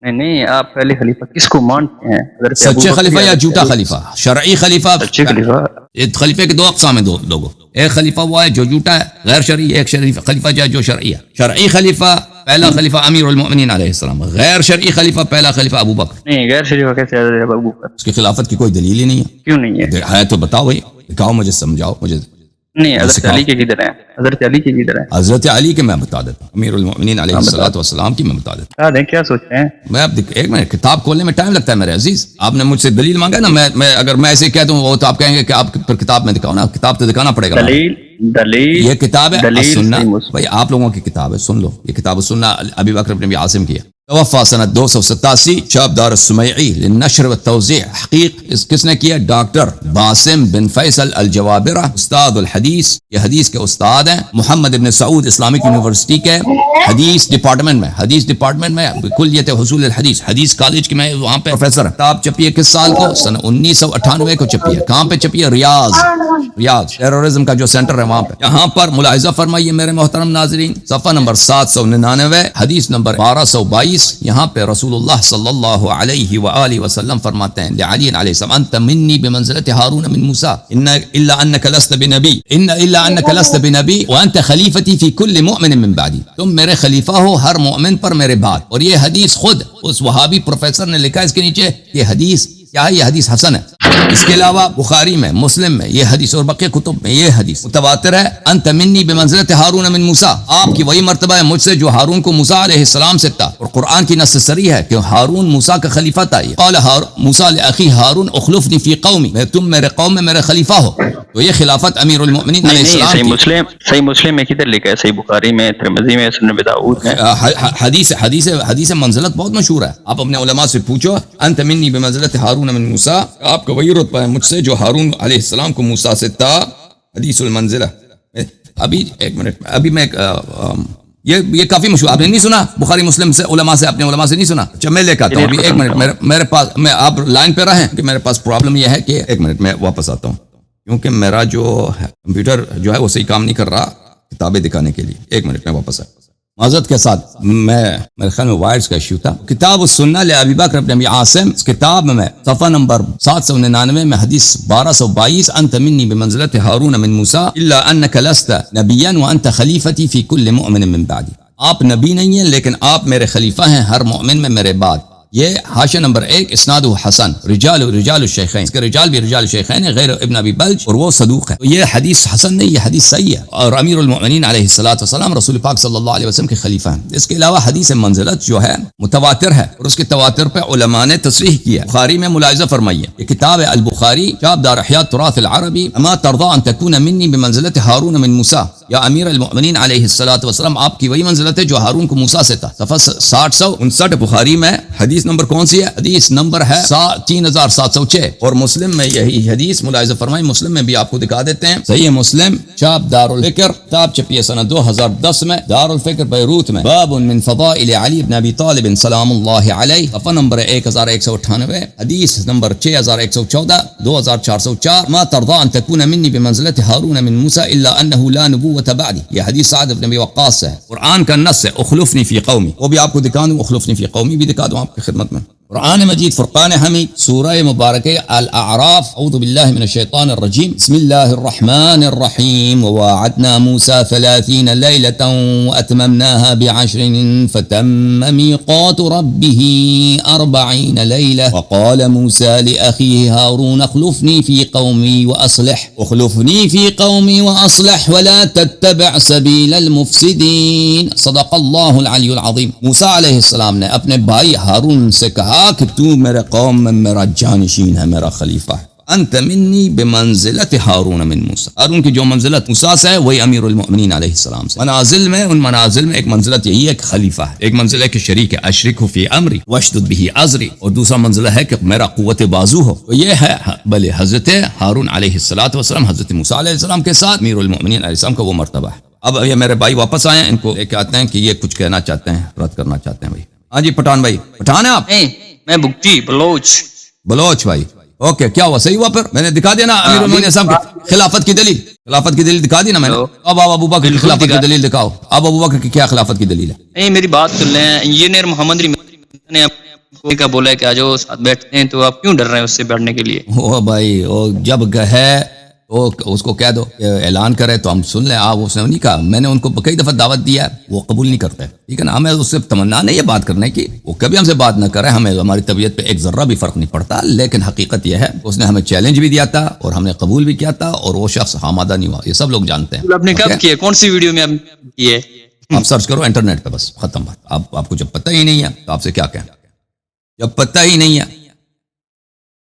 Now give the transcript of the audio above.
نہیں نہیں، آپ پہلے خلیفہ کس کو مانتے ہیں؟ حضرت سچے ابوبکر خلیفہ یا حضرت جھوٹا علی؟ خلیفہ؟ شرعی خلیفہ. سچے خلیفہ. خلیفے کے دو اقسام ہیں لوگوں. ایک خلیفہ وہ ہے جو جھوٹا ہے غیر شرعی، ایک خلیفہ جو شرعی ہے. شرعی خلیفہ پہلا خلیفہ امیر المؤمنین علیہ السلام، غیر شرعی خلیفہ پہلا خلیفہ ابو بکر. نہیں، غیر شریف کیسے حضرت ابوبکر؟ اس کی خلافت کی کوئی دلیل ہی نہیں ہے. کیوں نہیں ہے؟ ہے تو بتاؤ بھائی، دکھاؤ مجھے، سمجھاؤ مجھے. نہیں، حضرت علی کے کدھر ہیں؟ حضرت علی کے کدھر ہیں؟ حضرت علی کے میں بتا دیتا ہوں، امیر المؤمنین علیہ الصلوۃ والسلام کی میں بتا دیتا بتا دیں کیا سوچتے ہیں. ہوں. میں اب ایک منٹ، کتاب کھولنے میں ٹائم لگتا ہے میرے عزیز. آپ نے مجھ سے دلیل مانگا نا، میں اگر میں ایسے کہہ دوں وہ تو آپ کہیں گے کہ آپ پھر کتاب میں دکھاؤ نا. کتاب تو دکھانا پڑے گا. دلیل یہ کتاب ہے دلیل السنہ. صحیح مسلم. بھائی آپ لوگوں کی کتاب ہے، سن لو. یہ کتاب السنہ ابی بکر بن ابی عاصم کی ہے. توفا سنت 287، چاپ دار السمیعی للنشر والتوزیع. حقیق کس نے کیا؟ ڈاکٹر باسم بن فیصل الجوابرہ، استاد الحدیث. یہ حدیث کے استاد ہیں. محمد بن سعود اسلامک یونیورسٹی کے حدیث ڈپارٹمنٹ میں کلیت حصول الحدیث، حدیث کالج کے میں وہاں پہ پروفیسر. کتاب چھپی ہے کس سال کو؟ سن 1998 کو چھپی ہے. کہاں پہ چھپی ہے؟ ریاض ٹیررزم کا جو سینٹر ہے وہاں پہ. یہاں پر ملاحظہ فرمائیے میرے محترم ناظرین، صفحہ نمبر 799، حدیث نمبر 1222. یہاں پہ رسول اللہ صلی اللہ علیہ وآلہ وسلم فرماتے ہیں لعلی علیہ السلام: انت منی بمنزلت ہارون من موسیٰ الا انک لست بنبی وانت خلیفتی فی کل مؤمن من بعدی. تم میرے خلیفہ ہو ہر مومن پر میرے بعد. اور یہ حدیث خود اس وہابی پروفیسر نے لکھا اس کے نیچے. یہ حدیث کیا ہے؟ یہ حدیث حسن ہے. اس کے علاوہ بخاری میں، مسلم میں یہ حدیث اور بقیہ کتب میں یہ حدیث متواتر ہے. انت منی بمنزلت ہارون من موسیٰ، آپ کی وہی مرتبہ ہے مجھ سے جو ہارون کو موسیٰ علیہ السلام سے تھا. اور قرآن کی نص صریح ہے کہ ہارون موسیٰ کا خلیفہ تھا. قال موسیٰ لاخی ہارون اخلفنی فی قومی، تم میرے قوم میں میرے خلیفہ ہو. تو یہ خلافت امیر المؤمنین علیہ السلام کی. صحیح مسلم میں کدھر لکھا ہے؟ صحیح بخاری میں، ترمذی میں، سنن ابی داؤد میں. حدیث منزلت بہت مشہور ہے. آپ اپنے علماء سے پوچھو، انت منی بمنزلت ہارون من موسیٰ، آپ کا وہی رتبہ ہے مجھ سے جو ہارون علیہ السلام کو موسیٰ سے تھا. حدیث المنزلہ. ابھی ایک منٹ، ابھی میں یہ کافی مشہور. آپ نے نہیں سنا بخاری مسلم سے علماء سے، اپنے علماء سے نہیں سنا؟ اچھا میں لے کے آتا ہوں. ابھی ایک منٹ میرے پاس، میں آپ لائن پہ رہیں کہ میرے پاس پرابلم یہ ہے کہ ایک منٹ میں واپس آتا ہوں کیونکہ میرا جو کمپیوٹر جو ہے وہ صحیح کام نہیں کر رہا کتابیں دکھانے کے لیے. ایک منٹ میں واپس آتا. معذرت کے ساتھ، میرے خیال میں وائرس کا ایشو تھا. کتاب السنہ لابی بکر بن ابی عاصم، اس کتاب میں صفحہ نمبر 799 میں حدیث 1222: انت منی بمنزلت ہارون من موسیٰ الا انک لست نبیا وانت خلیفتی فی کل مؤمن من بعدی. آپ نبی نہیں ہیں لیکن آپ میرے خلیفہ ہیں ہر مؤمن میں میرے بعد. یہ حاشیہ نمبر 1، اسناد حسن، رجال الشیخین. اس کے رجال بھی رجال الشیخین ہیں غیر ابن ابی بلج، اور وہ صدوق ہے. تو یہ حدیث حسن نہیں، یہ حدیث صحیح ہے. اور امیر المؤمنین علیہ الصلوۃ والسلام رسول پاک صلی اللہ علیہ وسلم کے خلیفہ ہیں. اس کے علاوہ حدیث منزلت جو ہے متواتر ہے، اور اس کے تواتر پہ علماء نے تصریح کیا ہے. بخاری میں ملاحظہ فرمائیے، یہ کتاب ہے البخاری، چاپ دار احیاء التراث العربی. اما ترضى ان تكون منی بمنزلت ہارون من موسیٰ، یا امیر المؤمنین علیہ الصلوۃ والسلام آپ کی وہی منزلت ہے جو ہارون کو موسیٰ سے تھا. صفحہ 6059 بخاری میں. حدیث نمبر کون سی ہے؟ حدیث نمبر ہے 3706. اور مسلم میں یہی حدیث ملاحظہ فرمائیں. مسلم میں بھی آپ کو دکھا دیتے ہیں. صحیح مسلم، چاپ دار الفکر، کتاب چھپی ہے سنہ 2010 میں، دار الفکر بیروت میں. باب من فضائل علی بن ابی طالب سلام اللہ علیہ، صفحہ نمبر 1198. حدیث نمبر 6114، 2404. ما ترضى ان تكون مني بمنزلة هارون من موسى الا انه لا نبوة بعدی. یہ حدیث سعد بن ابی وقاص سے ہے. قرآن کا نص ہے اخلفنی فی قومی، وہ بھی آپ کو دکھا دوں. اخلفنی فی قومی بھی دکھا دوں آپ کی خدمت میں. قرآن مجید فرقان حمید، سورہ مبارکہ الاعراف. اعوذ باللہ من الشیطان الرجیم، بسم اللہ الرحمن الرحیم. وواعدنا موسى 30 لیلة واتممناها ب10 فتم میقات ربه 40 لیلة. وقال موسى لأخيه هارون اخلفني في قومي وأصلح ولا تتبع سبيل المفسدين. صدق اللہ العلی العظیم. موسیٰ علیہ السلام نے اپنے بھائی ہارون سے کہا کہ تو میرے قوم میں میرا جانشین ہے، میرا خلیفہ ہے. انت منی بمنزلت ہارون من موسیٰ، ہارون کی جو منزلت موسیٰ سے ہے وہی امیر المؤمنین علیہ السلام سے. منازل میں، ان منازل میں ایک منزلت یہی ہے کہ خلیفہ ہے. ایک منزل ہے کہ شریک ہے، اشرکہ فی امری واشدد بہ ازری. اور دوسرا منزلہ ہے کہ میرا قوت بازو ہو. تو یہ ہے بھلے حضرت ہارون علیہ السلام حضرت موسیٰ علیہ السلام کے ساتھ امیر المؤمنین علیہ السلام کا وہ مرتبہ ہے. اب یہ میرے بھائی واپس آئے ہیں، ان کو لے کے آتے ہیں کہ یہ کچھ کہنا چاہتے ہیں، رد کرنا چاہتے ہیں. بھائی ہاں جی، پٹھان بھائی. پٹھان ہے آپ؟ نہیں، میں بگٹی بلوچ بھائی. اوکے، کیا ہوا؟ صحیح ہوا. پھر میں نے دکھا دیا نا امیر المؤمنین صاحب کی خلافت کی دلیل دکھا دی نا میں نے. اب ابو بکر کی خلافت کی دلیل دکھاؤ. اب ابو بکر کی کیا خلافت کی دلیل ہے؟ نہیں، میری بات سن لیں. انجینئر محمد نے کوئی کا بولا ہے کہ آجو ساتھ بیٹھتے ہیں، تو آپ کیوں ڈر رہے ہیں اس سے بیٹھنے کے لیے؟ وہ بھائی وہ جب ہے تو اس کو کہہ دو کہ اعلان کرے تو ہم سن لیں. اس نے نہیں کہا، میں نے ان کو کئی دفعہ دعوت دیا ہے، وہ قبول نہیں کرتے. ٹھیک ہے نا، ہمیں اس سے تمنا نہیں ہے بات کرنے کی، وہ کبھی ہم سے بات نہ کرے، ہمیں ہماری طبیعت پہ ایک ذرہ بھی فرق نہیں پڑتا. لیکن حقیقت یہ ہے اس نے ہمیں چیلنج بھی دیا تھا اور ہم نے قبول بھی کیا تھا، اور وہ شخص آمادہ نہیں ہوا. یہ سب لوگ جانتے ہیں. آپ نے کب کیا؟ کون سی ویڈیو میں آپ کی ہے؟ آپ سرچ کرو انٹرنیٹ پہ، بس ختم بات. آپ کو جب پتہ ہی نہیں ہے تو آپ سے کیا کہیں؟ جب پتہ ہی نہیں ہے